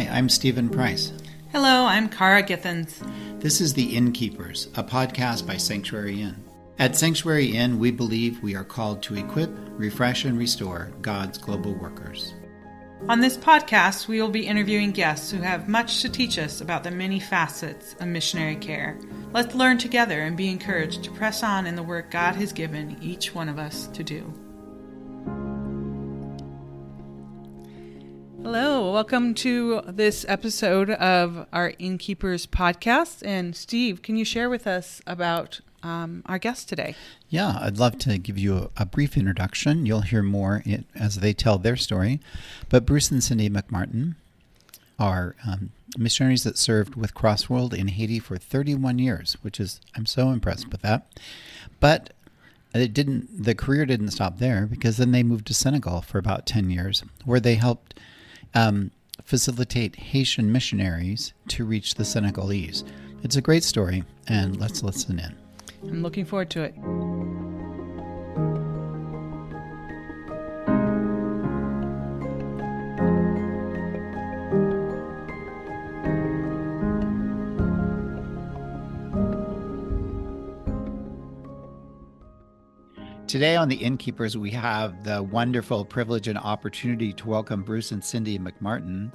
Hi, I'm Stephen Price. Hello, I'm Cara Githens. This is the Innkeepers, a podcast by Sanctuary Inn. At Sanctuary Inn, we believe we are called to equip, refresh, and restore God's global workers. On this podcast, we will be interviewing guests who have much to teach us about the many facets of missionary care. Let's learn together and be encouraged to press on in the work God has given each one of us to do. Hello, welcome to this episode of our Innkeepers podcast. And Steve, can you share with us about our guest today? Yeah, I'd love to give you a brief introduction. You'll hear more as they tell their story. But Bruce and Cindy McMartin are missionaries that served with Crossworld in Haiti for 31 years, which is, I'm so impressed with that. But the career didn't stop there, because then they moved to Senegal for about 10 years, where they helped facilitate Haitian missionaries to reach the Senegalese. It's a great story, and let's listen in. I'm looking forward to it. Today on the Innkeepers, we have the wonderful privilege and opportunity to welcome Bruce and Cindy McMartin.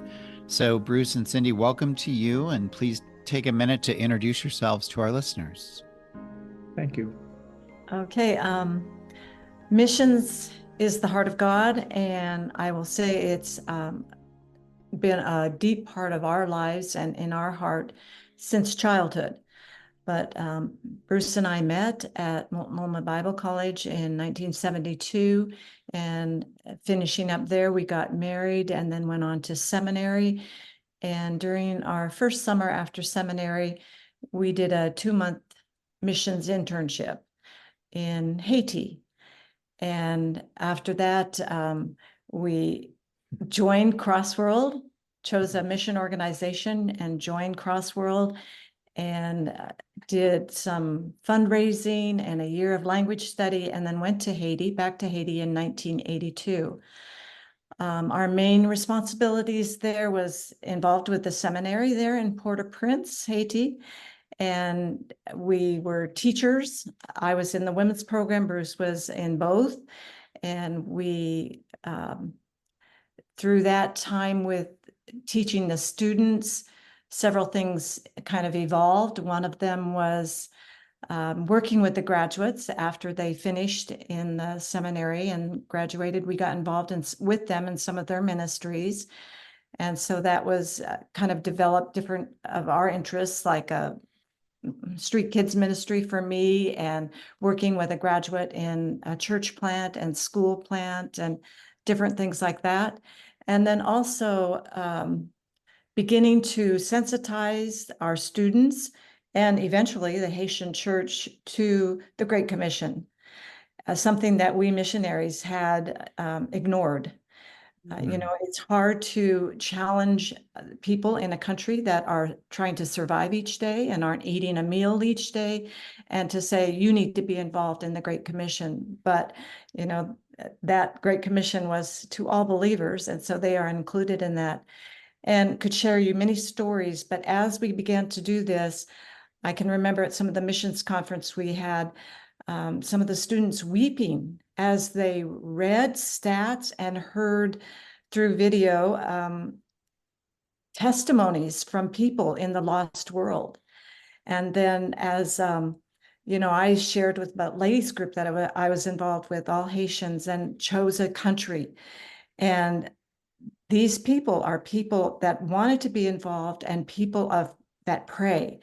So Bruce and Cindy, welcome to you, and please take a minute to introduce yourselves to our listeners. Thank you. Okay. Missions is the heart of God, and I will say it's been a deep part of our lives and in our heart since childhood. But Bruce and I met at Multnomah Bible College in 1972, and finishing up there, we got married and then went on to seminary. And during our first summer after seminary, we did a 2-month missions internship in Haiti. And after that, we joined Crossworld, chose a mission organization and joined Crossworld, and did some fundraising and a year of language study, and then went to Haiti, back to Haiti in 1982. Our main responsibilities there was involved with the seminary there in Port-au-Prince, Haiti. And we were teachers. I was in the women's program, Bruce was in both. And we, through that time with teaching the students, several things kind of evolved. One of them was working with the graduates after they finished in the seminary and graduated. We got involved with them in some of their ministries. And so that was kind of developed different of our interests, like a street kids ministry for me, and working with a graduate in a church plant and school plant and different things like that. And then also beginning to sensitize our students and eventually the Haitian church to the Great Commission, something that we missionaries had ignored. It's hard to challenge people in a country that are trying to survive each day and aren't eating a meal each day, and to say, you need to be involved in the Great Commission. But, that Great Commission was to all believers, and so they are included in that, and could share you many stories. But as we began to do this, I can remember at some of the missions conference we had, some of the students weeping as they read stats and heard through video testimonies from people in the lost world. And then as, I shared with the ladies group that I was involved with, all Haitians, and chose a country. And these people are people that wanted to be involved and people that pray.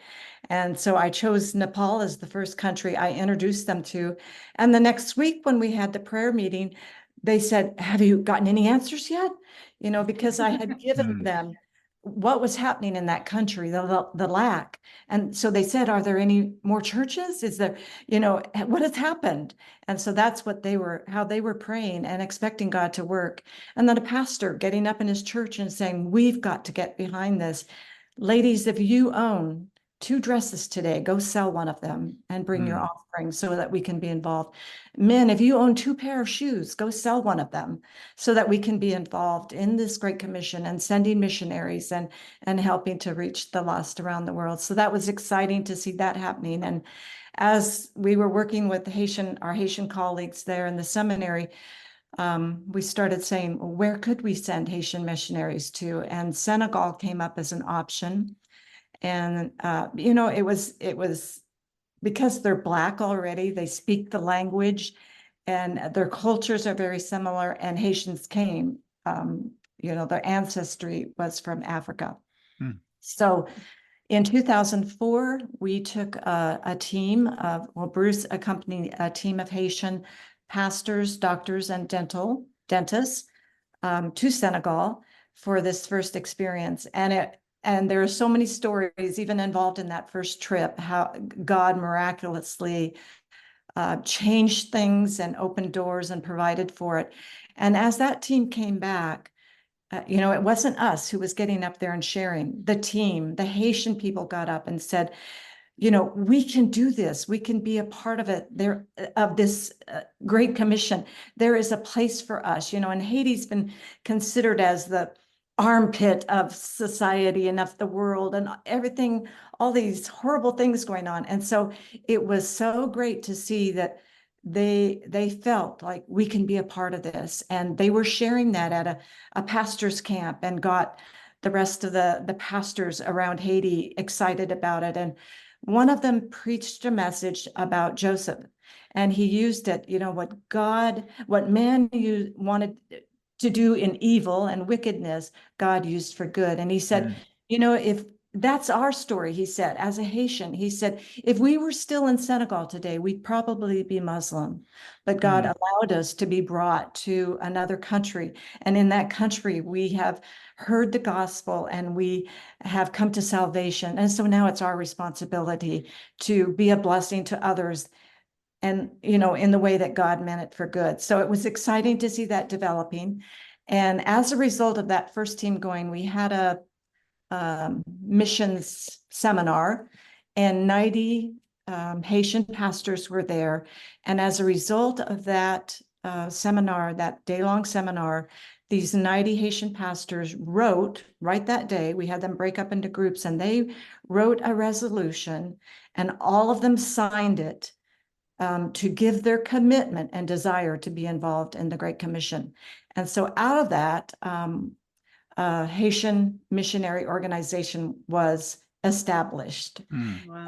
And so I chose Nepal as the first country I introduced them to. And the next week when we had the prayer meeting, they said, have you gotten any answers yet? Because I had given them what was happening in that country, the lack. And so they said, are there any more churches? Is there, what has happened? And so that's how they were praying and expecting God to work. And then a pastor getting up in his church and saying, we've got to get behind this. Ladies, if you own 2 dresses today. Go sell one of them and bring your offering so that we can be involved. Men, if you own 2 pair of shoes, go sell one of them so that we can be involved in this Great Commission and sending missionaries and helping to reach the lost around the world. So that was exciting to see that happening. And as we were working with our Haitian colleagues there in the seminary, we started saying, well, where could we send Haitian missionaries to? And Senegal came up as an option. And, it was because they're Black already, they speak the language and their cultures are very similar, and Haitians came, their ancestry was from Africa. So in 2004, we took a team of, Bruce accompanied a team of Haitian pastors, doctors, and dentists to Senegal for this first experience. And there are so many stories even involved in that first trip, how God miraculously changed things and opened doors and provided for it. And as that team came back, it wasn't us who was getting up there and sharing. The team, the Haitian people got up and said, we can do this. We can be a part of it. Of this Great Commission. There is a place for us, and Haiti's been considered as the armpit of society and of the world and everything, all these horrible things going on. And so it was so great to see that they felt like we can be a part of this. And they were sharing that at a pastor's camp and got the rest of the pastors around Haiti excited about it. And one of them preached a message about Joseph, and he used it, what man wanted to do in evil and wickedness, God used for good. And he said, if that's our story, he said, as a Haitian, he said, if we were still in Senegal today, we'd probably be Muslim. But God allowed us to be brought to another country. And in that country, we have heard the gospel and we have come to salvation. And so now it's our responsibility to be a blessing to others, and, in the way that God meant it for good. So it was exciting to see that developing. And as a result of that first team going, we had a missions seminar, and 90 Haitian pastors were there. And as a result of that seminar, that day-long seminar, these 90 Haitian pastors wrote, right that day, we had them break up into groups, and they wrote a resolution, and all of them signed it to give their commitment and desire to be involved in the Great Commission. And so out of that, Haitian Missionary Organization was established. Wow.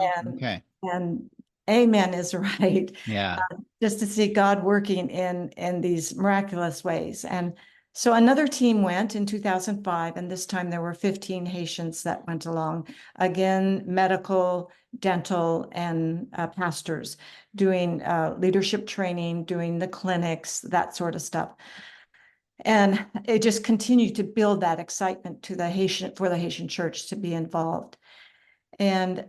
And amen is right. Yeah. Just to see God working in these miraculous ways. And so another team went in 2005, and this time there were 15 Haitians that went along. Again, medical, dental, and pastors doing leadership training, doing the clinics, that sort of stuff. And it just continued to build that excitement for the Haitian church to be involved. And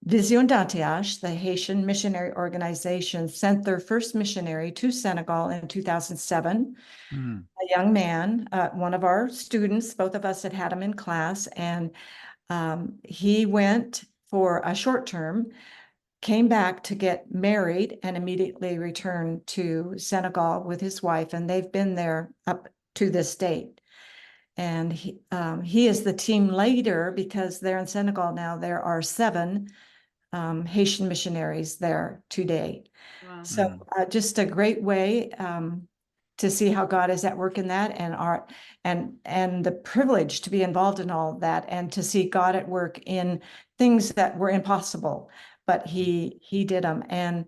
Vision d'Antioche, the Haitian Missionary Organization, sent their first missionary to Senegal in 2007, a young man, one of our students. Both of us had him in class, and he went for a short term, came back to get married, and immediately returned to Senegal with his wife, and they've been there up to this date. And he is the team leader, because there in Senegal now there are 7 Haitian missionaries there to date. Wow. So just a great way to see how God is at work in that, and the privilege to be involved in all of that, and to see God at work in things that were impossible, but he did them. And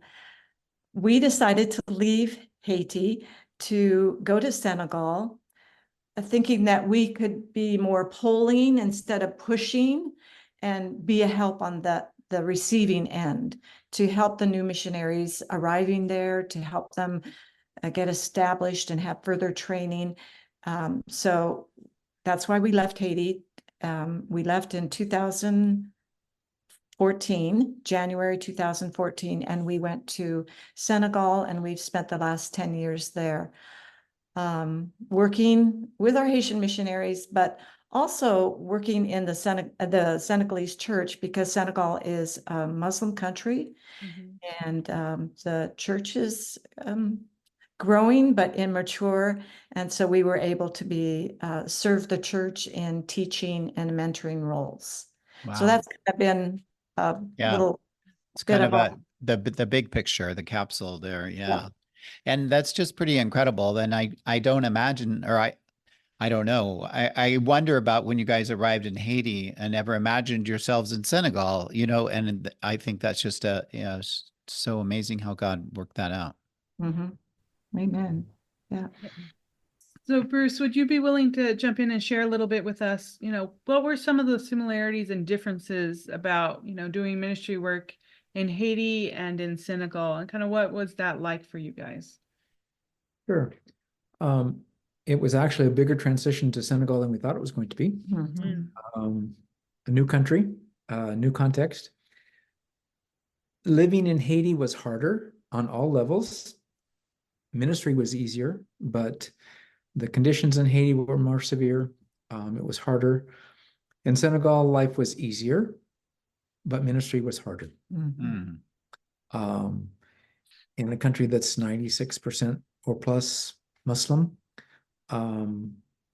we decided to leave Haiti to go to Senegal, thinking that we could be more pulling instead of pushing, and be a help on the receiving end, to help the new missionaries arriving there, to help them get established and have further training. So that's why we left Haiti. We left in 2014, January 2014, and we went to Senegal, and we've spent the last 10 years there, working with our Haitian missionaries, but also working in the Senegalese church, because Senegal is a Muslim country, and the church is growing but immature, and so we were able to be serve the church in teaching and mentoring roles. Wow. So that's kind of been a little It's bit kind of of the big picture, the capsule there. Yeah. And that's just pretty incredible. And I don't imagine, or I don't know. I wonder about when you guys arrived in Haiti and never imagined yourselves in Senegal, and I think that's just so amazing how God worked that out. Amen. Yeah. So Bruce, would you be willing to jump in and share a little bit with us, what were some of the similarities and differences about, doing ministry work in Haiti and in Senegal, and kind of what was that like for you guys? Sure. It was actually a bigger transition to Senegal than we thought it was going to be. A new country, new context. Living in Haiti was harder on all levels. Ministry was easier, but the conditions in Haiti were more severe. It was harder. In Senegal, life was easier, but ministry was harder. In a country that's 96% or plus Muslim,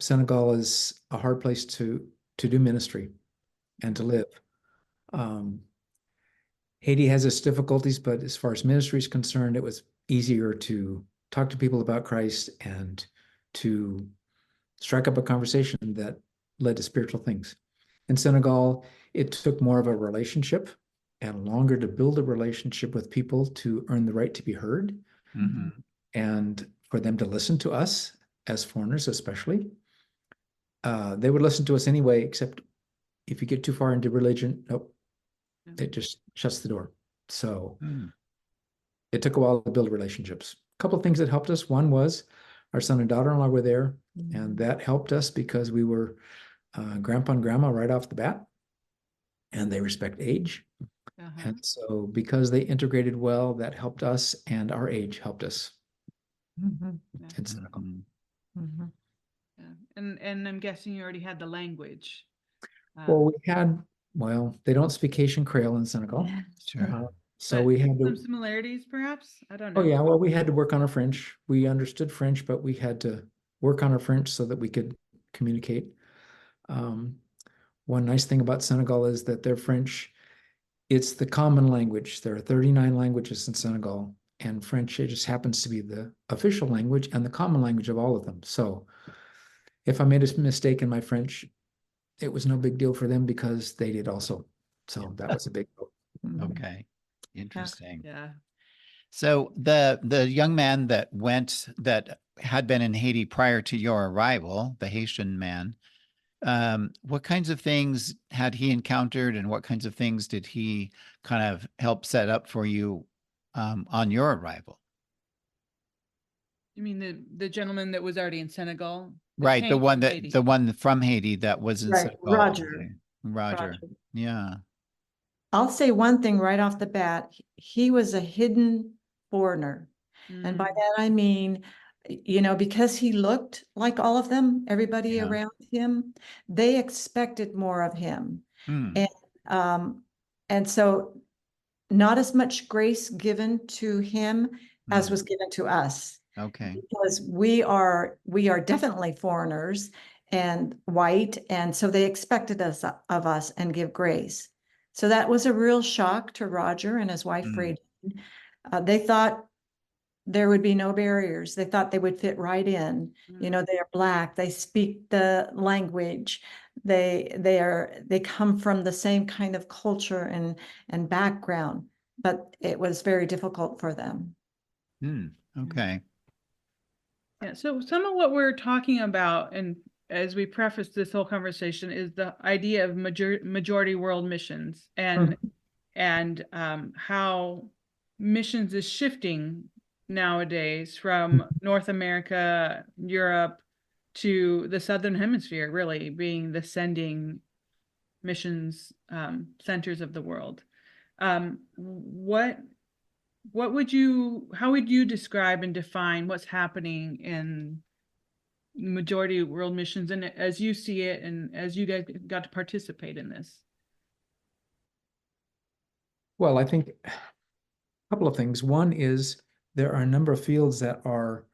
Senegal is a hard place to do ministry and to live. Haiti has its difficulties, but as far as ministry is concerned, it was easier to talk to people about Christ and to strike up a conversation that led to spiritual things. In Senegal, it took more of a relationship and longer to build a relationship with people to earn the right to be heard, and for them to listen to us as foreigners, especially. They would listen to us anyway, except if you get too far into religion, nope, it just shuts the door. So it took a while to build relationships. A couple of things that helped us. One was our son and daughter-in-law were there, and that helped us because we were grandpa and grandma right off the bat, and they respect age. And so because they integrated well, that helped us, and our age helped us. In Senegal. And I'm guessing you already had the language. Well, they don't speak Haitian Creole in Senegal. Sure. So we had some similarities, perhaps? I don't know. Oh yeah, well, we had to work on our French. We understood French, but we had to work on our French so that we could communicate. One nice thing about Senegal is that their French, it's the common language. There are 39 languages in Senegal, and French, it just happens to be the official language and the common language of all of them. So if I made a mistake in my French, it was no big deal for them because they did also. So that was a big deal. Okay. Interesting. Yeah. So the young man that had been in Haiti prior to your arrival, the Haitian man, what kinds of things had he encountered, and what kinds of things did he kind of help set up for you on your arrival? You mean the gentleman that was already in Senegal? Right, the one from Haiti that was in Senegal. Roger. Yeah. I'll say one thing right off the bat. He was a hidden foreigner. And by that, I mean, because he looked like all of them, everybody around him, they expected more of him. And so not as much grace given to him as was given to us. Okay. Because we are definitely foreigners and white. And so they expected of us and give grace. So that was a real shock to Roger and his wife, Freydin. They thought there would be no barriers. They thought they would fit right in. They are Black. They speak the language. They come from the same kind of culture and background, but it was very difficult for them. Okay. Yeah. So some of what we're talking about, and as we preface this whole conversation, is the idea of majority world missions and how missions is shifting nowadays from North America, Europe, to the Southern Hemisphere, really being the sending missions centers of the world. How would you describe and define what's happening majority world missions, and as you see it, and as you guys got to participate in this? Well, I think a couple of things. One is there are a number of fields that are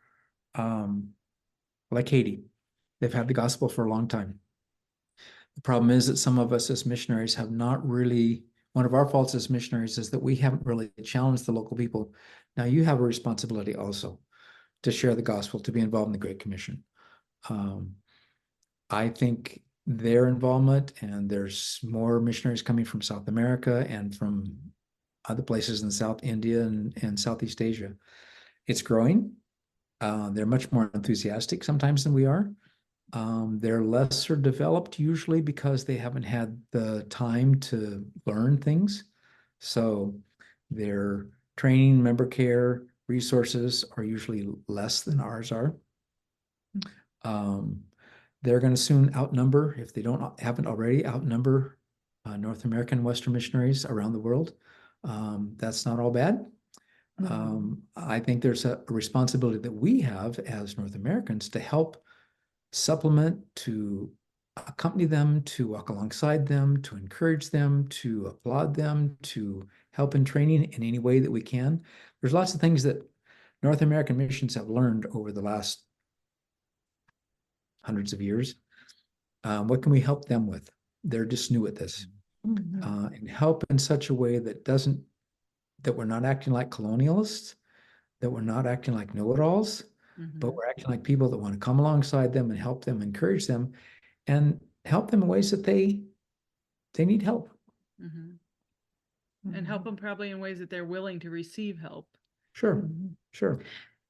like Haiti. They've had the gospel for a long time. The problem is that some of us as missionaries have not really, one of our faults as missionaries is that we haven't really challenged the local people. Now you have a responsibility also to share the gospel, to be involved in the Great Commission. I think their involvement, and there's more missionaries coming from South America and from other places in South India and Southeast Asia. It's growing. They're much more enthusiastic sometimes than we are. They're lesser developed usually because they haven't had the time to learn things. So their training, member care, resources are usually less than ours are. They're going to soon outnumber, if they haven't already, outnumber North American Western missionaries around the world. That's not all bad. I think there's a responsibility that we have as North Americans to help supplement, to accompany them, to walk alongside them, to encourage them, to applaud them, to help in training in any way that we can. There's lots of things that North American missions have learned over the last hundreds of years. What can we help them with? They're just new at this. And help in such a way that we're not acting like colonialists, that we're not acting like know-it-alls, but we're acting like people that want to come alongside them and help them, encourage them, and help them in ways that they need help. And help them probably in ways that they're willing to receive help. Sure.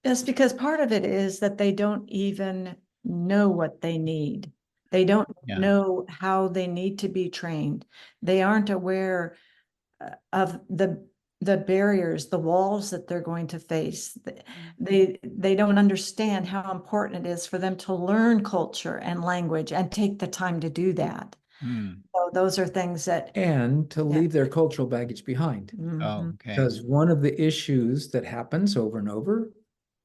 Yes, because part of it is that they don't even know what they need. They don't know how they need to be trained. They aren't aware of the barriers, the walls that they're going to face. They don't understand how important it is for them to learn culture and language and take the time to do that. So those are things that... And to leave their cultural baggage behind. Because one of the issues that happens over and over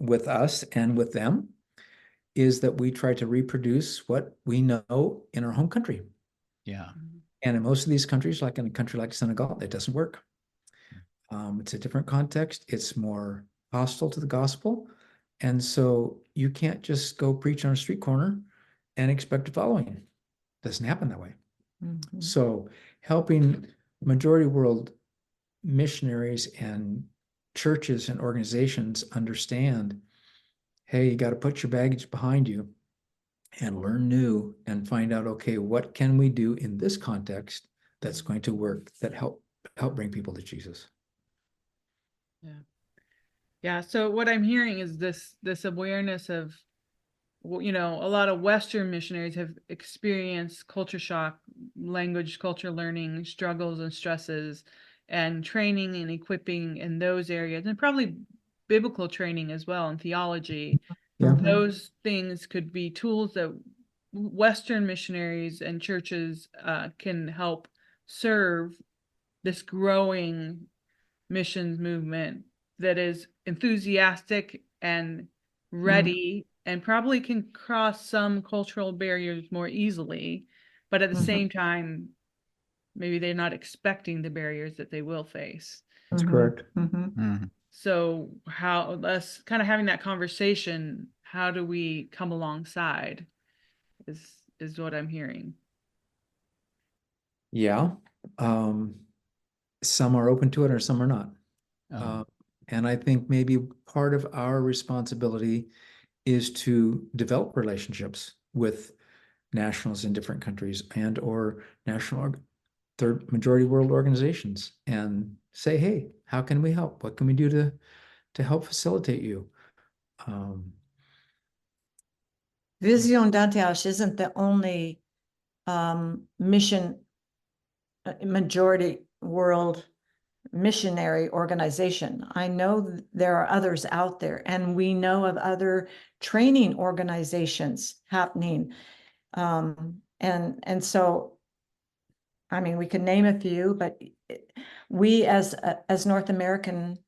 with us and with them is that we try to reproduce what we know in our home country. And in most of these countries, like in a country like Senegal, it doesn't work. It's a different context. It's more hostile to the gospel. And so you can't just go preach on a street corner and expect a following. It doesn't happen that way. So helping majority world missionaries and churches and organizations understand, hey, you got to put your baggage behind you and learn new and find out, okay, what can we do in this context that's going to work, that help bring people to Jesus. Yeah. So what I'm hearing is this awareness of, you know, a lot of Western missionaries have experienced culture shock, language, culture learning, struggles and stresses, and training and equipping in those areas, and probably biblical training as well, and theology. Those things could be tools that Western missionaries and churches can help serve this growing missions movement that is enthusiastic and ready and probably can cross some cultural barriers more easily, but at the same time, maybe they're not expecting the barriers that they will face. That's correct. So how, us kind of having that conversation, how do we come alongside is what I'm hearing. Some are open to it or some are not. And I think maybe part of our responsibility is to develop relationships with nationals in different countries and or national third majority world organizations and say, hey, how can we help? What can we do to help facilitate you? Vision d'Antioche isn't the only mission majority world missionary organization. I know there are others out there, and we know of other training organizations happening. And so, I mean, we could name a few, but we as North American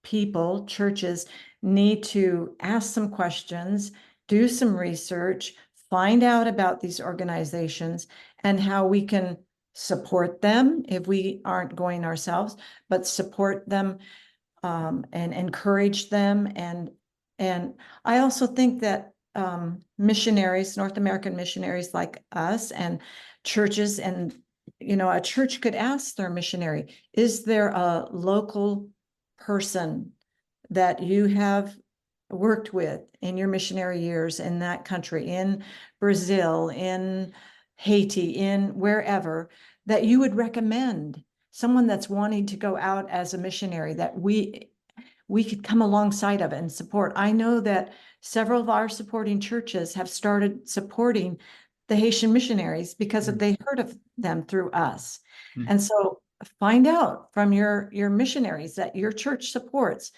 people, churches, need to ask some questions do some research, find out about these organizations and how we can support them if we aren't going ourselves, but support them and encourage them. And I also think that missionaries, North American missionaries like us, and churches, and a church could ask their missionary, is there a local person that you have worked with in your missionary years in that country, in Brazil, in Haiti, in wherever, that you would recommend, someone that's wanting to go out as a missionary that we could come alongside of and support. I know that several of our supporting churches have started supporting the Haitian missionaries because they heard of them through us. And so find out from your missionaries that your church supports,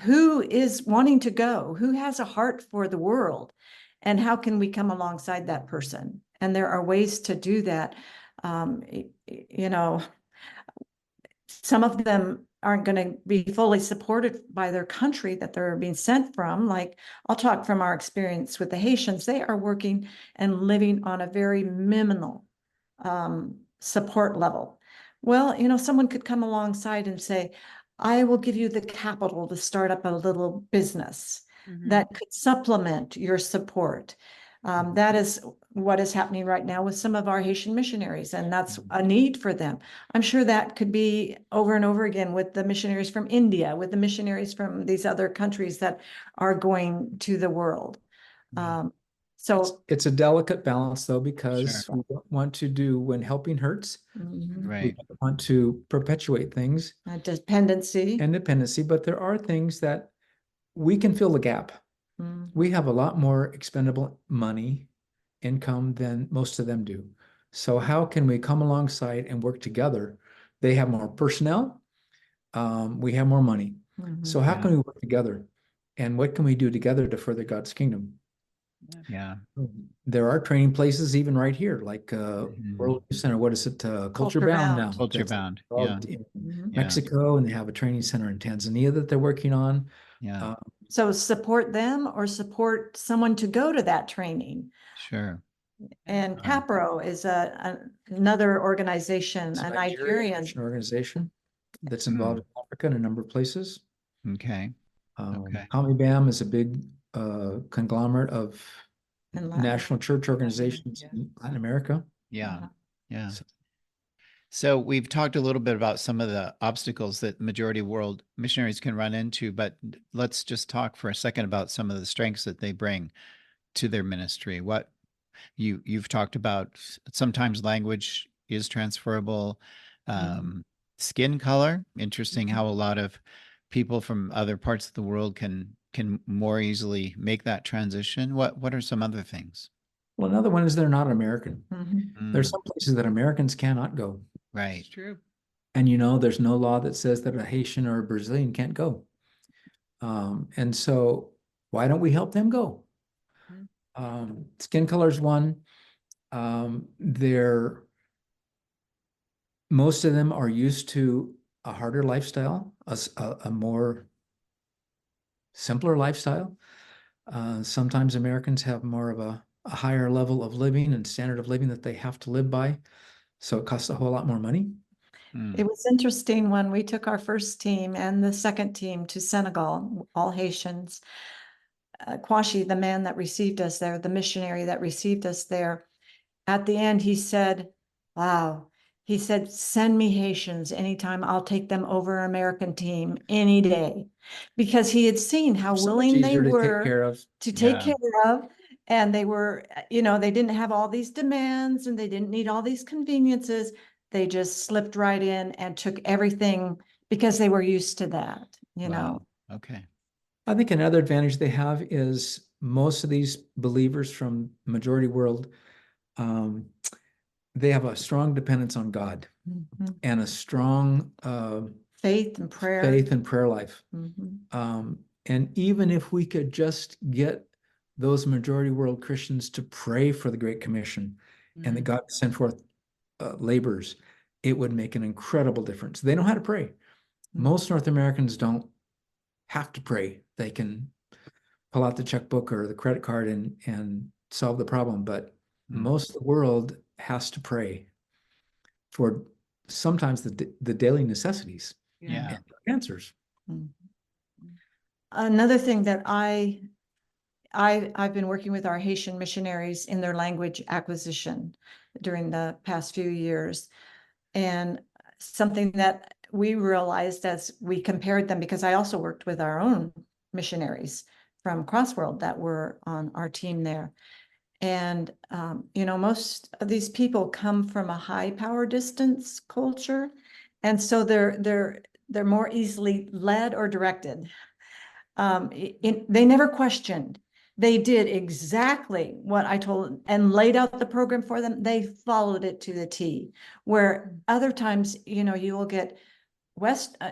who is wanting to go, who has a heart for the world, and how can we come alongside that person? And there are ways to do that. Some of them aren't going to be fully supported by their country that they're being sent from. Like, I'll talk from our experience with the Haitians. They are working and living on a very minimal support level. Well, someone could come alongside and say, I will give you the capital to start up a little business that could supplement your support. That is what is happening right now with some of our Haitian missionaries, and that's a need for them. I'm sure that could be over and over again with the missionaries from India, with the missionaries from these other countries that are going to the world. So it's a delicate balance, though, because Sure. we don't want to do when helping hurts. We Right. don't want to perpetuate things, dependency. but there are things that we can fill the gap. We have a lot more expendable money, income than most of them do. So how can we come alongside and work together? They have more personnel. We have more money. So how can we work together? And what can we do together to further God's kingdom? Yeah. There are training places even right here, like World Center. What is it? Culture Bound now. Culture Bound. Yeah. In Yeah. Mexico, and they have a training center in Tanzania that they're working on. Yeah. So support them or support someone to go to that training. Sure. And CAPRO is another organization, It's a Nigerian Nigerian organization that's involved in Africa in a number of places. Okay. Okay. Bam is a big conglomerate of in Latin. national church organizations in Latin America. Yeah. Yeah. So we've talked a little bit about some of the obstacles that majority world missionaries can run into, but let's just talk for a second about some of the strengths that they bring to their ministry. What you've talked about, sometimes language is transferable. Skin color, interesting how a lot of people from other parts of the world can more easily make that transition. What are some other things? Well, another one is they're not American. There's Mm, some places that Americans cannot go. right. It's true. And there's no law that says that a Haitian or a Brazilian can't go. And so why don't we help them go? Skin color is one. Most of them are used to a harder lifestyle, a more simpler lifestyle. Sometimes Americans have more of a higher level of living and standard of living that they have to live by. So it costs a whole lot more money. It was interesting when we took our first team and the second team to Senegal, all Haitians. Kwashi, the man that received us there, the missionary that received us there, at the end, he said, wow, he said, send me Haitians anytime. I'll take them over an American team any day, because he had seen how willing they were to take care of. And they were, they didn't have all these demands and they didn't need all these conveniences. They just slipped right in and took everything because they were used to that, Wow. Okay. I think another advantage they have is most of these believers from majority world, they have a strong dependence on God and a strong faith and prayer life. And even if we could just get those majority world Christians to pray for the Great Commission and that God sent forth laborers, it would make an incredible difference. They know how to pray. Most North Americans don't have to pray. They can pull out the checkbook or the credit card and solve the problem. But most of the world has to pray for sometimes the daily necessities Yeah. and answers. Another thing that I've been working with our Haitian missionaries in their language acquisition during the past few years. And something that we realized as we compared them, because I also worked with our own missionaries from Crossworld that were on our team there. And, most of these people come from a high power distance culture. And so they're more easily led or directed. They never questioned. They did exactly what I told them and laid out the program for them. They followed it to the T. Where other times, you will get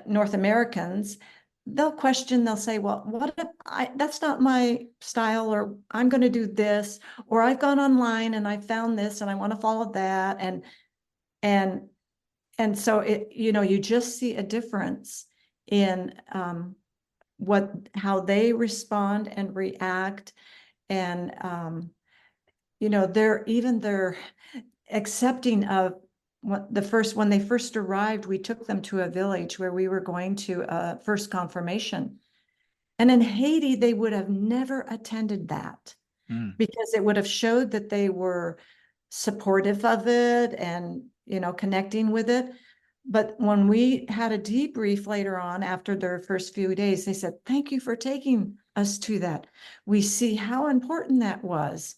North Americans, they'll question, they'll say, well, what if that's not my style, or I'm going to do this, or I've gone online and I found this and I want to follow that. And so you just see a difference in, how they respond and react. And, they're accepting of when they first arrived, we took them to a village where we were going to a first confirmation. And in Haiti, they would have never attended that because it would have showed that they were supportive of it and, connecting with it. But when we had a debrief later on after their first few days, they said, thank you for taking us to that. We see how important that was.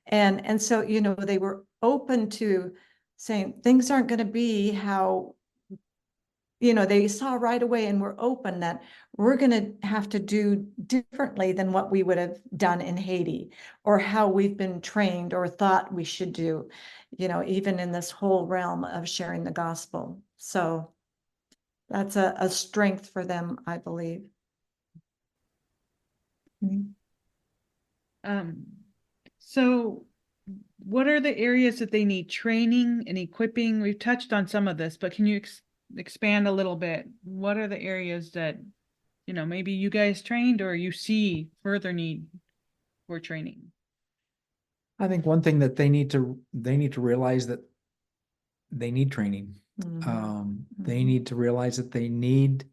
And so, they were open to saying things aren't going to be how, they saw right away and were open that we're going to have to do differently than what we would have done in Haiti or how we've been trained or thought we should do, even in this whole realm of sharing the gospel. So that's a strength for them, I believe. So what are the areas that they need training and equipping? We've touched on some of this, but can you expand a little bit? What are the areas that, maybe you guys trained or you see further need for training? I think one thing that they need to realize that they need training. They need to realize that they need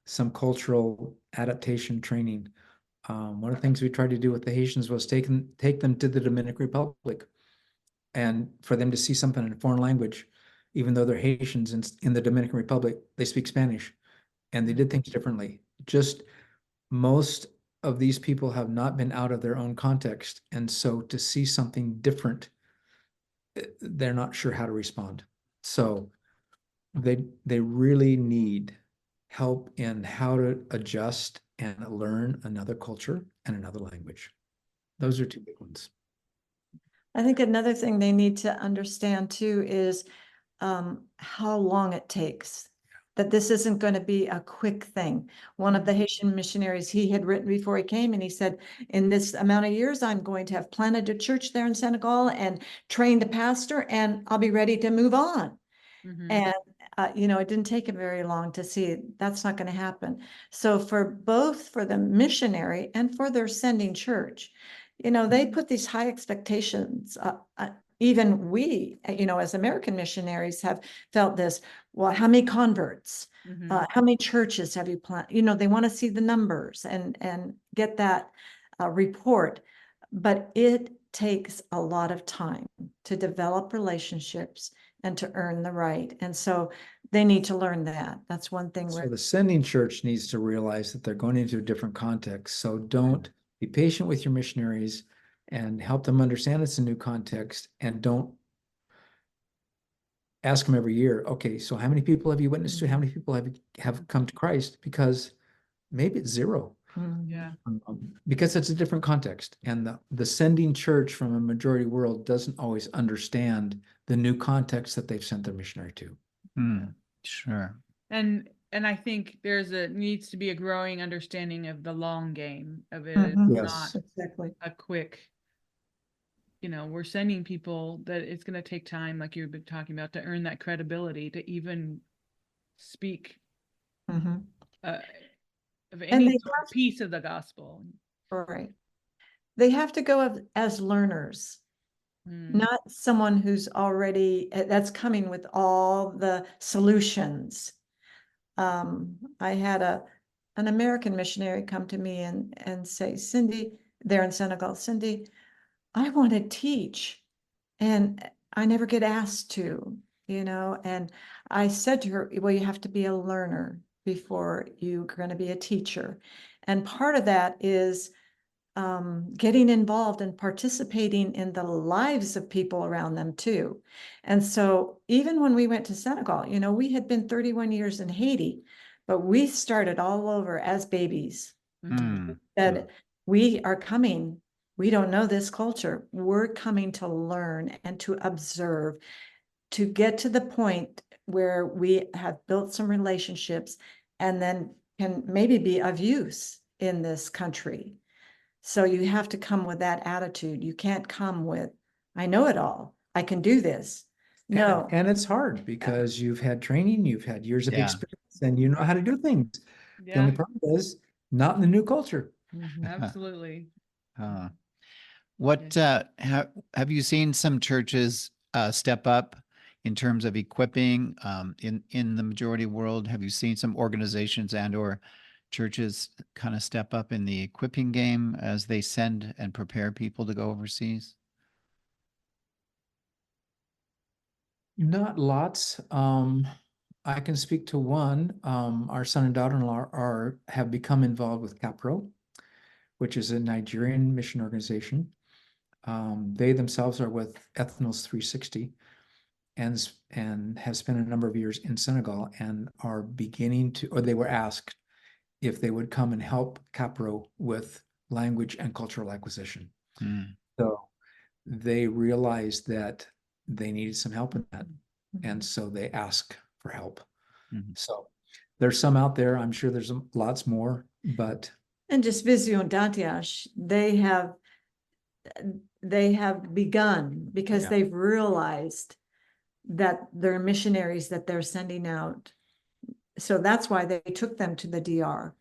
some cultural adaptation training. One of the things we tried to do with the Haitians was take them to the Dominican Republic and for them to see something in a foreign language, even though they're Haitians in the Dominican Republic, they speak Spanish and they did things differently. Just most of these people have not been out of their own context. And so to see something different, they're not sure how to respond. So they really need help in how to adjust and learn another culture and another language. Those are two big ones. I think another thing they need to understand too is how long it takes. That this isn't going to be a quick thing. One of the Haitian missionaries, he had written before he came and he said, in this amount of years, I'm going to have planted a church there in Senegal and trained a pastor and I'll be ready to move on. And, it didn't take him very long to see that's not going to happen. So for the missionary and for their sending church, they put these high expectations. Even we, as American missionaries have felt this. Well, how many converts? How many churches have you planted? They want to see the numbers and get that report. But it takes a lot of time to develop relationships and to earn the right. And so they need to learn that. That's one thing. So the sending church needs to realize that they're going into a different context. So don't be patient with your missionaries and help them understand it's a new context, and don't ask them every year, okay, so how many people have you witnessed to? How many people have come to Christ? Because maybe it's zero. Yeah. Because it's a different context, and the sending church from a majority world doesn't always understand the new context that they've sent their missionary to. Sure. And I think needs to be a growing understanding of the long game of it. It's Yes. not exactly a quick, we're sending people that it's going to take time, like you've been talking about, to earn that credibility to even speak of any piece of the gospel. Right. they have to go as learners, not someone who's already, that's coming with all the solutions. I had an American missionary come to me and say, Cindy, they're in Senegal, Cindy, I want to teach, and I never get asked to, and I said to her, well, you have to be a learner before you're going to be a teacher. And part of that is getting involved and participating in the lives of people around them too. And so even when we went to Senegal, we had been 31 years in Haiti, but we started all over as babies. That we are coming, we don't know this culture. We're coming to learn and to observe, to get to the point where we have built some relationships and then can maybe be of use in this country. So you have to come with that attitude. You can't come with, I know it all, I can do this. No. And it's hard because you've had training, you've had years of experience, and you know how to do things. The only problem is not in the new culture. Absolutely. What have you seen some churches step up in terms of equipping in the majority world? Have you seen some organizations and or churches kind of step up in the equipping game as they send and prepare people to go overseas? Not lots. I can speak to one. Our son and daughter-in-law have become involved with CAPRO, which is a Nigerian mission organization. They themselves are with Ethnos 360 and have spent a number of years in Senegal and are beginning to, or they were asked if they would come and help CAPRO with language and cultural acquisition. So they realized that they needed some help in that. And so they asked for help. So there's some out there. I'm sure there's lots more, but. And just Vision Dantiash, they have begun because they've realized that they're missionaries that they're sending out. So that's why they took them to the DR,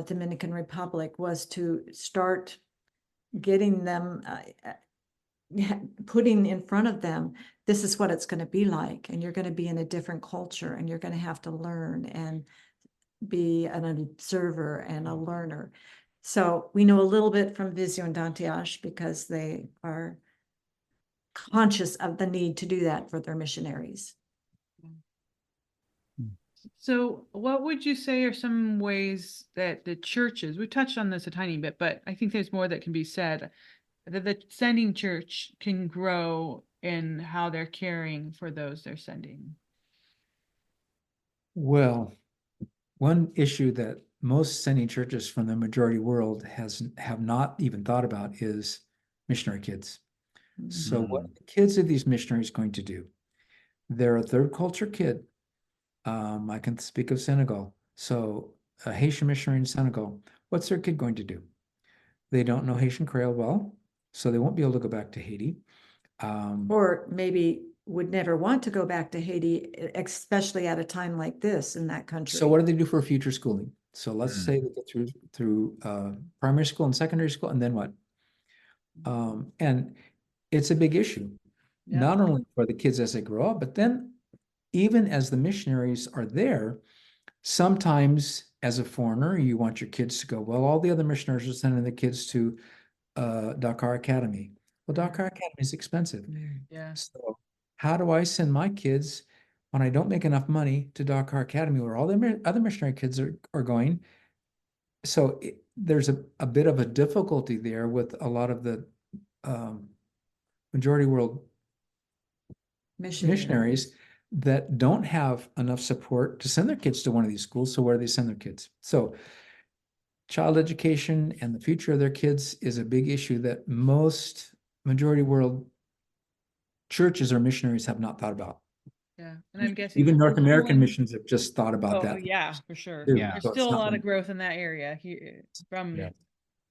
Dominican Republic, was to start getting them, putting in front of them, this is what it's going to be like, and you're going to be in a different culture, and you're going to have to learn and be an observer and a learner. So we know a little bit from Vision Dantiash because they are conscious of the need to do that for their missionaries. So what would you say are some ways that the churches, we touched on this a tiny bit, but I think there's more that can be said, that the sending church can grow in how they're caring for those they're sending? Well, one issue that most sending churches from the majority world have not even thought about is missionary kids. So what are the kids of these missionaries going to do? They're a third culture kid. I can speak of Senegal. So a Haitian missionary in Senegal, what's their kid going to do? They don't know Haitian Creole well, so they won't be able to go back to Haiti. Or maybe would never want to go back to Haiti, especially at a time like this in that country. So what do they do for future schooling? So let's say they get through primary school and secondary school, and then what? And it's a big issue, not only for the kids as they grow up, but then even as the missionaries are there, sometimes as a foreigner, you want your kids to go, well, all the other missionaries are sending the kids to Dakar Academy. Well, Dakar Academy is expensive. So how do I send my kids when I don't make enough money to Dakar Academy where all the other missionary kids are going? So there's a bit of a difficulty there with a lot of the majority world missionaries that don't have enough support to send their kids to one of these schools. So where do they send their kids? So child education and the future of their kids is a big issue that most majority world churches or missionaries have not thought about. Yeah, and I'm guessing even North American missions have just thought about that. Yeah, for sure. Yeah. There's still a lot of growth in that area here from Yeah.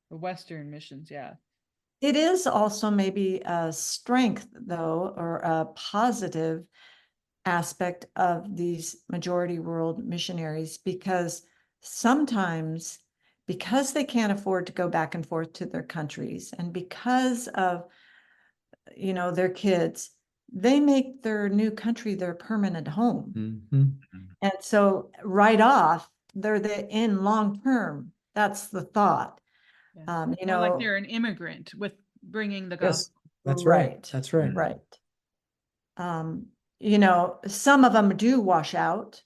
the Western missions. Yeah. It is also maybe a strength, though, or a positive aspect of these majority world missionaries, because sometimes because they can't afford to go back and forth to their countries, and because of, their kids, they make their new country their permanent home. Mhm. And so right off, they're in long term. That's the thought. Yeah. More like they're an immigrant with bringing the gospel. Yes, that's right. Right. That's right. Right. Some of them do wash out,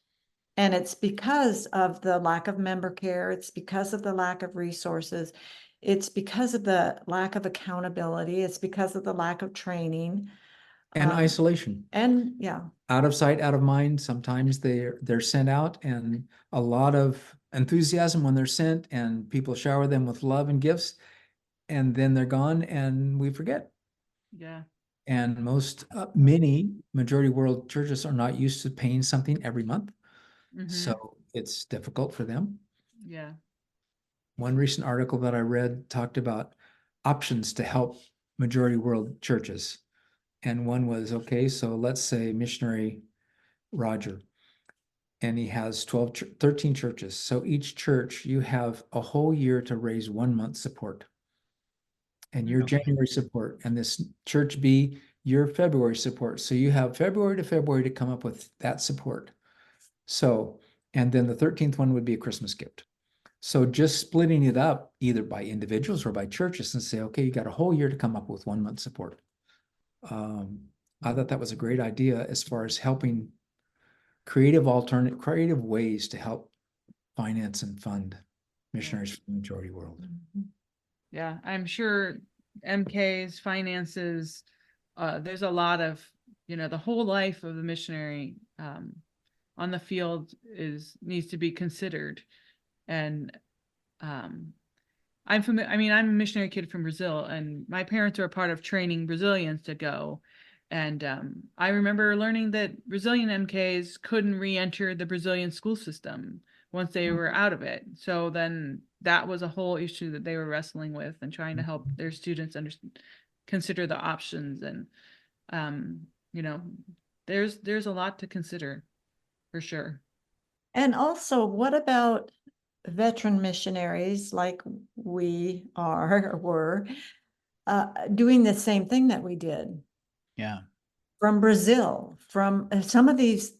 and it's because of the lack of member care. It's because of the lack of resources. It's because of the lack of accountability. It's because of the lack of training. And isolation. And yeah. Out of sight, out of mind. Sometimes they're sent out, and a lot of enthusiasm when they're sent, and people shower them with love and gifts, and then they're gone and we forget. Yeah. And many majority world churches are not used to paying something every month. So it's difficult for them. Yeah. One recent article that I read talked about options to help majority world churches. And one was, okay, so let's say missionary Roger, and he has 13 churches. So each church, you have a whole year to raise 1 month support. And your January support, and this church B, your February support. So you have February to come up with that support. So, and then the 13th one would be a Christmas gift. So just splitting it up either by individuals or by churches and say, okay, you got a whole year to come up with 1 month support. I thought that was a great idea as far as helping creative ways to help finance and fund missionaries for the majority world. Yeah, I'm sure MK's finances, there's a lot of, the whole life of the missionary on the field needs to be considered. And I'm a missionary kid from Brazil, and my parents are a part of training Brazilians to go. And I remember learning that Brazilian MKs couldn't re-enter the Brazilian school system once they were out of it. So then that was a whole issue that they were wrestling with and trying to help their students consider the options. And, there's a lot to consider for sure. And also, what about veteran missionaries like we are or were doing the same thing that we did? Yeah. From Brazil, from some of these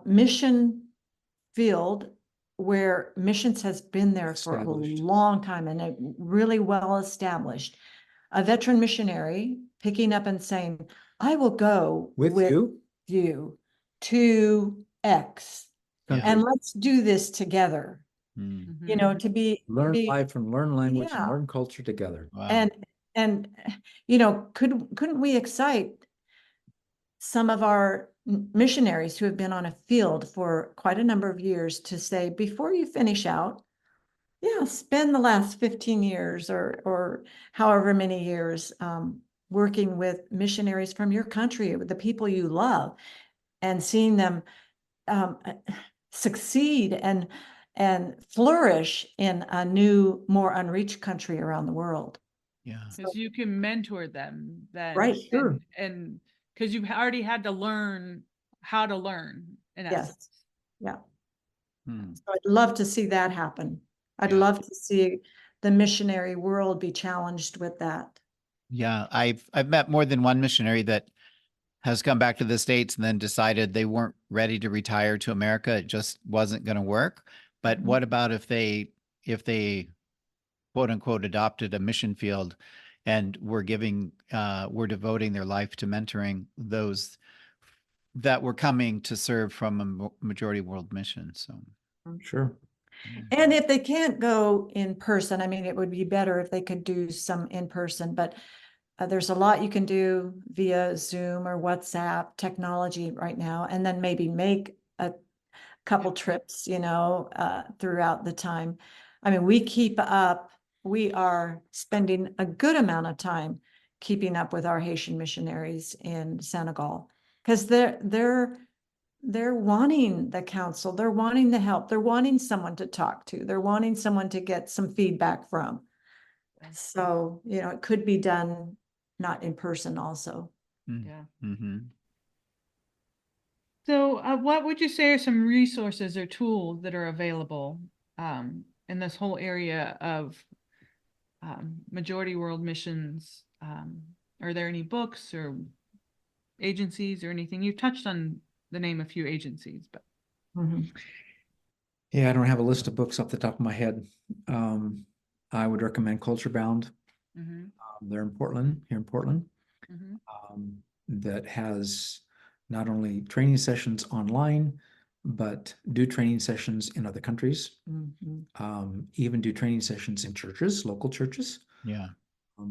mission field where missions has been there for a long time and really well established. A veteran missionary picking up and saying, I will go with you to X, and let's do this together. To learn life and learn language and learn culture together. Wow. And couldn't we excite some of our missionaries who have been on a field for quite a number of years to say, before you finish out, spend the last 15 years or however many years working with missionaries from your country, with the people you love, and seeing them succeed and flourish in a new, more unreached country around the world. Yeah. Because you can mentor them then. Right, sure. And because you've already had to learn how to learn, in essence. Yeah. So I'd love to see that happen. I'd love to see the missionary world be challenged with that. Yeah, I've met more than one missionary that has come back to the States and then decided they weren't ready to retire to America. It just wasn't going to work. But what about if they quote unquote adopted a mission field and were devoting their life to mentoring those that were coming to serve from a majority world mission? So sure. And if they can't go in person, it would be better if they could do some in person, but there's a lot you can do via Zoom or WhatsApp technology right now, and then maybe make a couple trips, throughout the time. We are spending a good amount of time keeping up with our Haitian missionaries in Senegal, because they're wanting the counsel, they're wanting the help, they're wanting someone to talk to, they're wanting someone to get some feedback from. So, it could be done not in person also. Yeah. Mm-hmm. So what would you say are some resources or tools that are available in this whole area of majority world missions, are there any books or agencies or anything? You touched on the name a few agencies, but Yeah, I don't have a list of books off the top of my head. I would recommend Culture Bound. They're in Portland, here in Portland, that has not only training sessions online, but do training sessions in other countries, even do training sessions in churches, local churches. Yeah.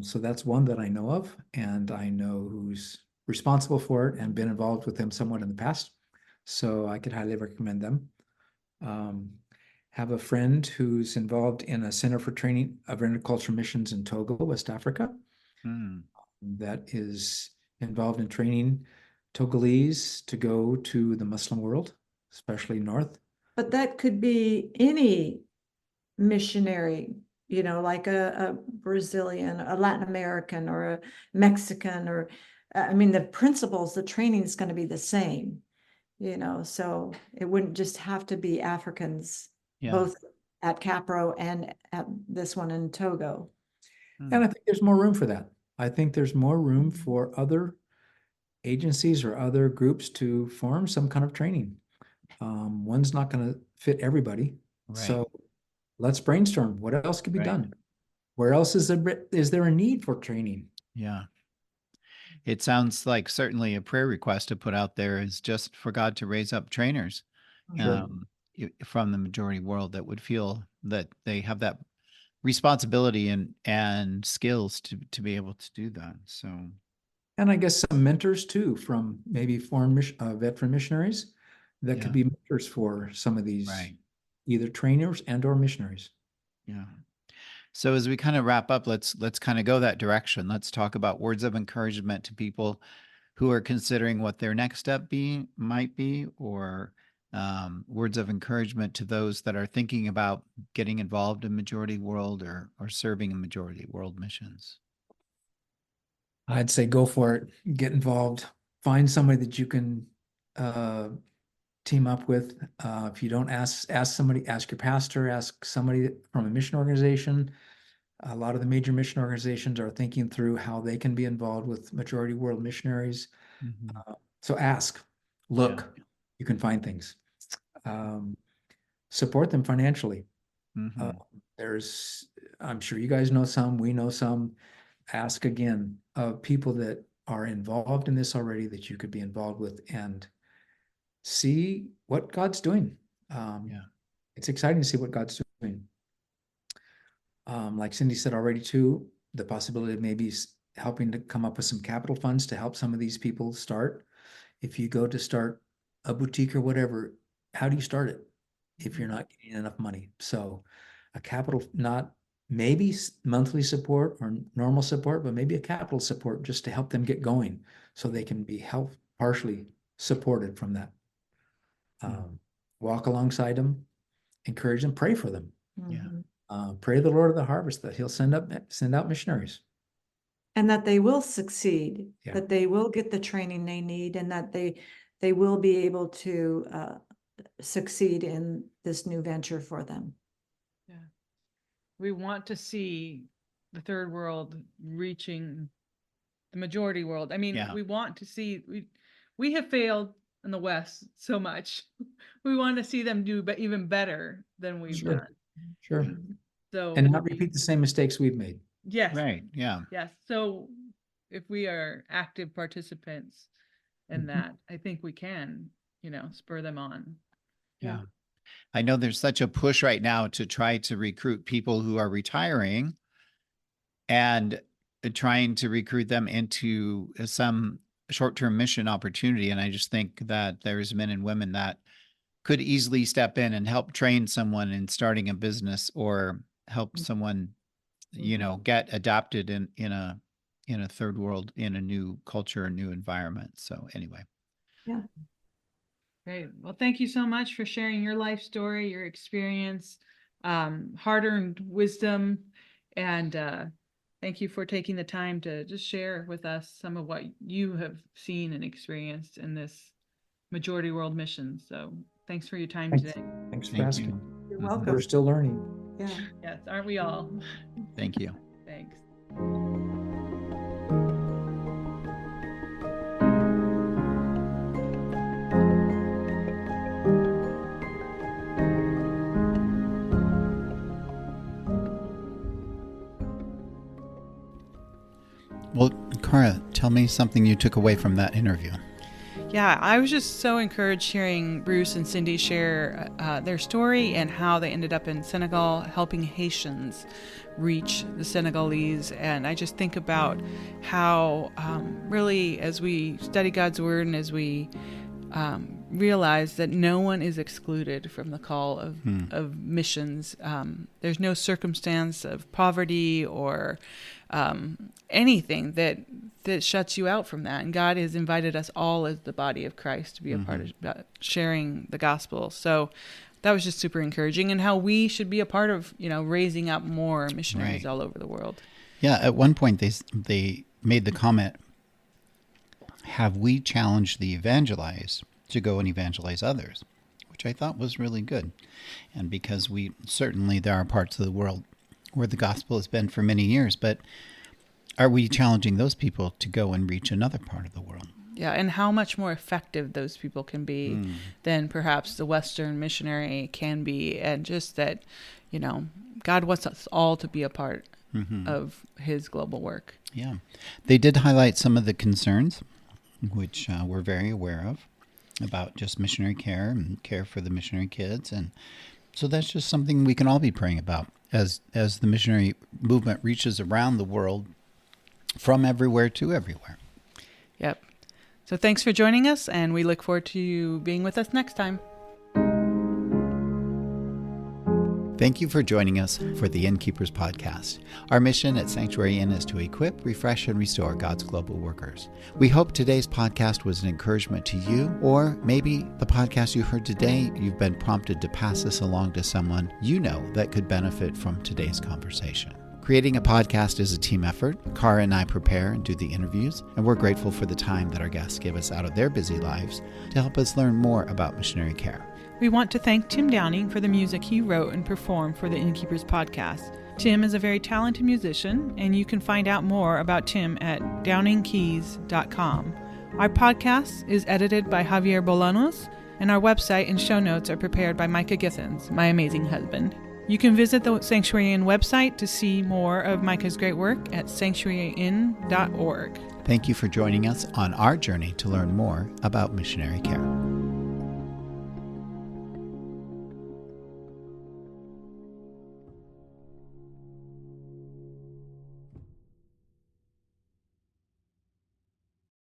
So that's one that I know of, and I know who's responsible for it and been involved with them somewhat in the past. So I could highly recommend them. Have a friend who's involved in a Center for Training of Intercultural Missions in Togo, West Africa, that is involved in training Togolese to go to the Muslim world, especially north. But that could be any missionary, you know, like a Brazilian, a Latin American, or a Mexican, or I mean, the principles, the training is going to be the same, you know, so it wouldn't just have to be Africans, both at Capro and at this one in Togo. And I think there's more room for that. I think there's more room for other agencies or other groups to form some kind of training. One's not going to fit everybody. Right. So let's brainstorm. What else could be done? Where else is there a need for training? Yeah. It sounds like certainly a prayer request to put out there is just for God to raise up trainers from the majority world that would feel that they have that responsibility and skills to be able to do that. So, and I guess some mentors too from maybe foreign veteran missionaries that could be mentors for some of these either trainers and or missionaries. Yeah. So as we kind of wrap up, let's kind of go that direction. Let's talk about words of encouragement to people who are considering what their next step might be, or words of encouragement to those that are thinking about getting involved in majority world or serving in majority world missions. I'd say go for it. Get involved. Find somebody that you can team up with. If you don't ask somebody, ask your pastor, ask somebody from a mission organization. A lot of the major mission organizations are thinking through how they can be involved with majority world missionaries. So ask, look, you can find things. Support them financially. I'm sure you guys know some, we know some. Ask again of people that are involved in this already that you could be involved with, and see what God's doing. It's exciting to see what God's doing. Like Cindy said already too, the possibility of maybe helping to come up with some capital funds to help some of these people start. If you go to start a boutique or whatever, how do you start it if you're not getting enough money? So a capital, not maybe monthly support or normal support, but maybe a capital support just to help them get going so they can be partially supported from that. Walk alongside them, encourage them, pray for them. Pray the Lord of the harvest that he'll send out missionaries. And that they will succeed, that they will get the training they need, and that they will be able to succeed in this new venture for them. We want to see the third world reaching the majority world. I mean, we want to see, we have failed in the West so much. We want to see them do even better than we've done. Sure. So, and not repeat the same mistakes we've made. Yes. Right. Yeah. Yes. So if we are active participants in that, I think we can, spur them on. Yeah. I know there's such a push right now to try to recruit people who are retiring and trying to recruit them into some short-term mission opportunity. And I just think that there's men and women that could easily step in and help train someone in starting a business or help someone, get adapted in a third world, in a new culture, a new environment. So anyway. Yeah. Great. Well, thank you so much for sharing your life story, your experience, hard-earned wisdom, and thank you for taking the time to just share with us some of what you have seen and experienced in this majority world mission. So thanks for your time today. Thanks for asking. You're welcome. We're still learning. Yeah. Yes, aren't we all? Thank you. Thanks. Well, Cara, tell me something you took away from that interview. Yeah, I was just so encouraged hearing Bruce and Cindy share their story and how they ended up in Senegal helping Haitians reach the Senegalese. And I just think about how really, as we study God's Word and as we realize that no one is excluded from the call of missions. There's no circumstance of poverty or anything that shuts you out from that. And God has invited us all as the body of Christ to be a part of sharing the gospel. So that was just super encouraging, and how we should be a part of, raising up more missionaries all over the world. Yeah, at one point they made the comment, have we challenged the evangelized to go and evangelize others, which I thought was really good. And because there are parts of the world where the gospel has been for many years, but are we challenging those people to go and reach another part of the world? Yeah, and how much more effective those people can be than perhaps the Western missionary can be. And just that, God wants us all to be a part of his global work. Yeah. They did highlight some of the concerns, which we're very aware of, about just missionary care and care for the missionary kids. And so that's just something we can all be praying about as the missionary movement reaches around the world from everywhere to everywhere. Yep. So thanks for joining us, and we look forward to you being with us next time. Thank you for joining us for the Innkeepers podcast. Our mission at Sanctuary Inn is to equip, refresh, and restore God's global workers. We hope today's podcast was an encouragement to you, or maybe the podcast you heard today, you've been prompted to pass this along to someone you know that could benefit from today's conversation. Creating a podcast is a team effort. Cara and I prepare and do the interviews, and we're grateful for the time that our guests give us out of their busy lives to help us learn more about missionary care. We want to thank Tim Downing for the music he wrote and performed for the Innkeepers podcast. Tim is a very talented musician, and you can find out more about Tim at downingkeys.com. Our podcast is edited by Javier Bolanos, and our website and show notes are prepared by Micah Githens, my amazing husband. You can visit the Sanctuary Inn website to see more of Micah's great work at sanctuaryinn.org. Thank you for joining us on our journey to learn more about missionary care.